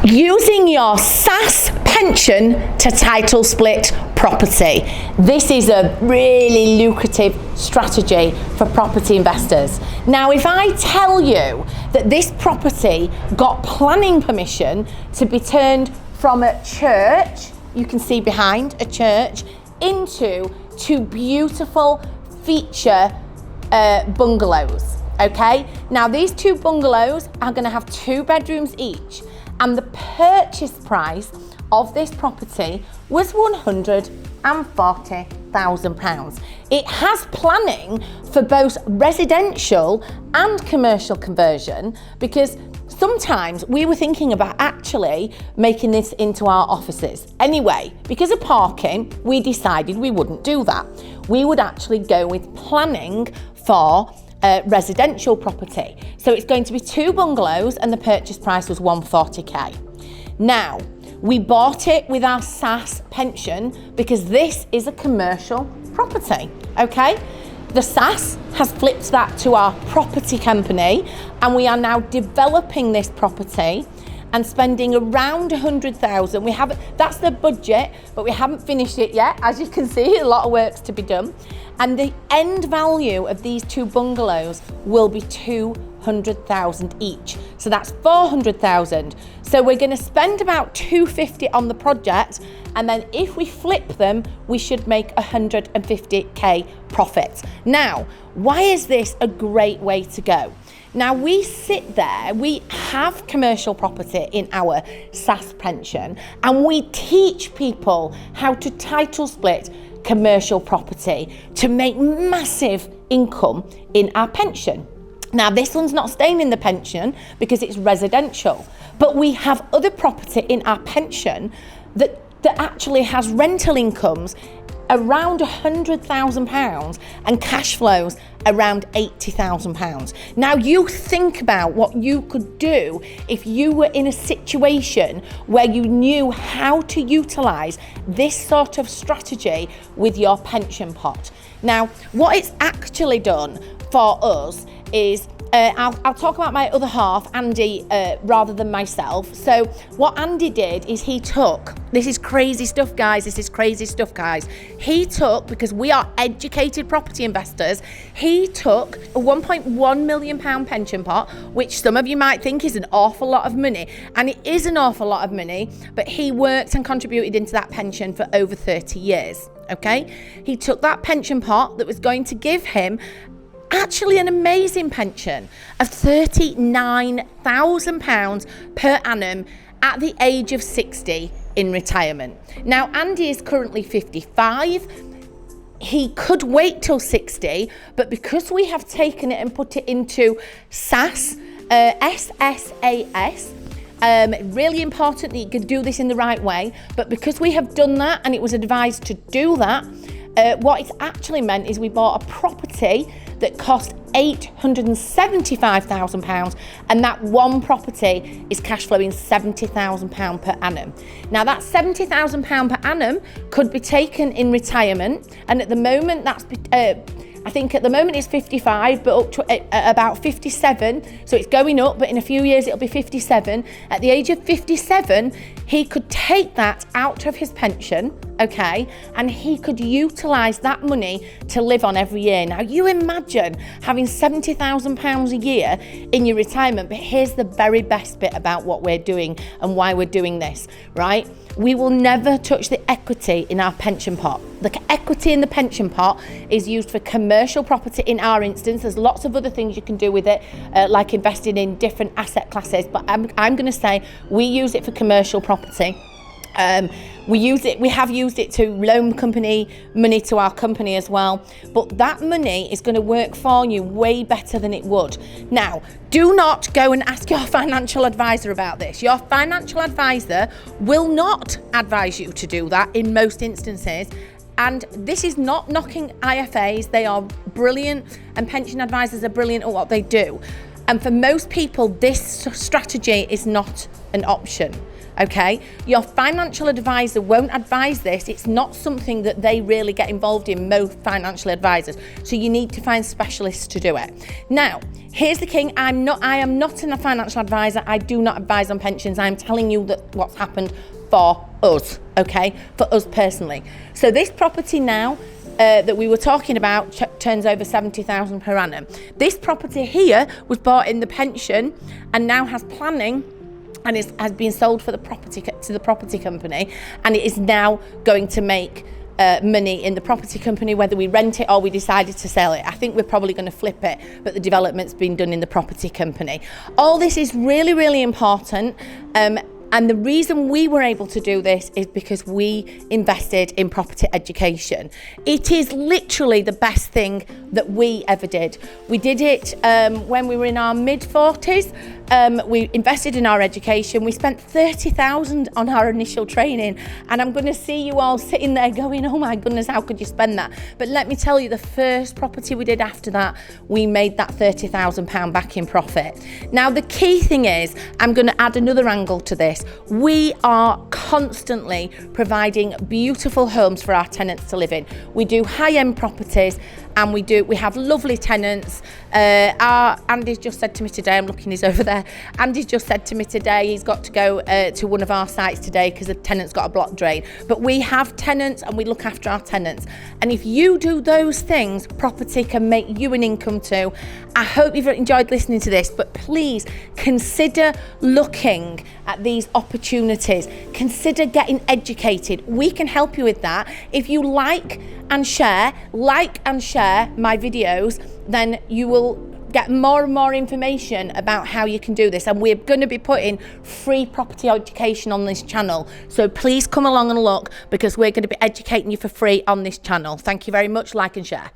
Using your SSAS pension to title split property. This is a really lucrative strategy for property investors. Now, if I tell you that this property got planning permission to be turned from a church, you can see behind a church, into two beautiful feature bungalows. Okay, now these two bungalows are going to have 2 bedrooms each, and the purchase price of this property was £140,000. It has planning for both residential and commercial conversion, because sometimes we were thinking about actually making this into our offices. Anyway, because of parking, we decided we wouldn't do that. We would actually go with planning for residential property. So it's going to be 2 bungalows and the purchase price was £140K. Now, we bought it with our SSAS pension because this is a commercial property, okay? The SSAS has flipped that to our property company, and we are now developing this property and spending around 100,000. We haven't, that's the budget, but we haven't finished it yet. As you can see, a lot of work's to be done. And the end value of these 2 bungalows will be 200,000 each. So that's 400,000. So we're going to spend about 250 on the project, and then if we flip them, we should make 150K profit. Now, why is this a great way to go? Now, we sit there, we have commercial property in our SSAS pension, and we teach people how to title split commercial property to make massive income in our pension. Now, this one's not staying in the pension because it's residential, but we have other property in our pension that actually has rental incomes around £100,000 and cash flows around £80,000. Now, you think about what you could do if you were in a situation where you knew how to utilise this sort of strategy with your pension pot. Now, what it's actually done for us is I'll talk about my other half, Andy, rather than myself. So what Andy did is he took, this is crazy stuff, guys, he took, because we are educated property investors, he took a £1.1 million pension pot, which some of you might think is an awful lot of money, and it is an awful lot of money, but he worked and contributed into that pension for over 30 years, okay? He took that pension pot that was going to give him actually an amazing pension of £39,000 per annum at the age of 60 in retirement. Now, Andy is currently 55. He could wait till 60, but because we have taken it and put it into SSAS, SSAS, really important that you can do this in the right way, but because we have done that and it was advised to do that, what it's actually meant is we bought a property that cost £875,000, and that one property is cash flowing £70,000 per annum. Now, that £70,000 per annum could be taken in retirement, and at the moment that's I think at the moment it's 55, but up to about 57. So it's going up, but in a few years it'll be 57. At the age of 57, he could take that out of his pension, okay, and he could utilise that money to live on every year. Now, you imagine having £70,000 a year in your retirement, but here's the very best bit about what we're doing and why we're doing this, right? We will never touch the equity in our pension pot. The equity in the pension pot is used for commercial property in our instance. There's lots of other things you can do with it, like investing in different asset classes, but I'm going to say we use it for commercial property. We have used it to loan company money to our company as well, but that money is going to work for you way better than it would. Now, do not go and ask your financial advisor about this. Your financial advisor will not advise you to do that in most instances. And this is not knocking IFAs. They are brilliant, and pension advisors are brilliant at what they do. And for most people, this strategy is not an option. Okay, your financial advisor won't advise this. It's not something that they really get involved in, most financial advisors. So you need to find specialists to do it. Now, here's the king. I am not a financial advisor. I do not advise on pensions. I'm telling you that what's happened for us, okay, for us personally. So this property now that we were talking about turns over 70,000 per annum. This property here was bought in the pension and now has planning, and has been sold for the property to the property company, and it is now going to make money in the property company, whether we rent it or we decided to sell it. I think we're probably going to flip it, but the development's been done in the property company. All this is really, really important. And the reason we were able to do this is because we invested in property education. It is literally the best thing that we ever did. We did it when we were in our mid-40s. We invested in our education. We spent 30,000 on our initial training. And I'm going to see you all sitting there going, oh my goodness, how could you spend that? But let me tell you, the first property we did after that, we made that £30,000 back in profit. Now, the key thing is, I'm going to add another angle to this. We are constantly providing beautiful homes for our tenants to live in. We do high-end properties, and we have lovely tenants. Andy's just said to me today, I'm looking, he's over there. Andy's just said to me today he's got to go to one of our sites today because the tenant's got a block drain. But we have tenants and we look after our tenants. And if you do those things, property can make you an income too. I hope you've enjoyed listening to this, but please consider looking at these opportunities. Consider getting educated. We can help you with that. If you like and share my videos, then you will get more and more information about how you can do this. And we're going to be putting free property education on this channel. So please come along and look, because we're going to be educating you for free on this channel. Thank you very much. Like and share.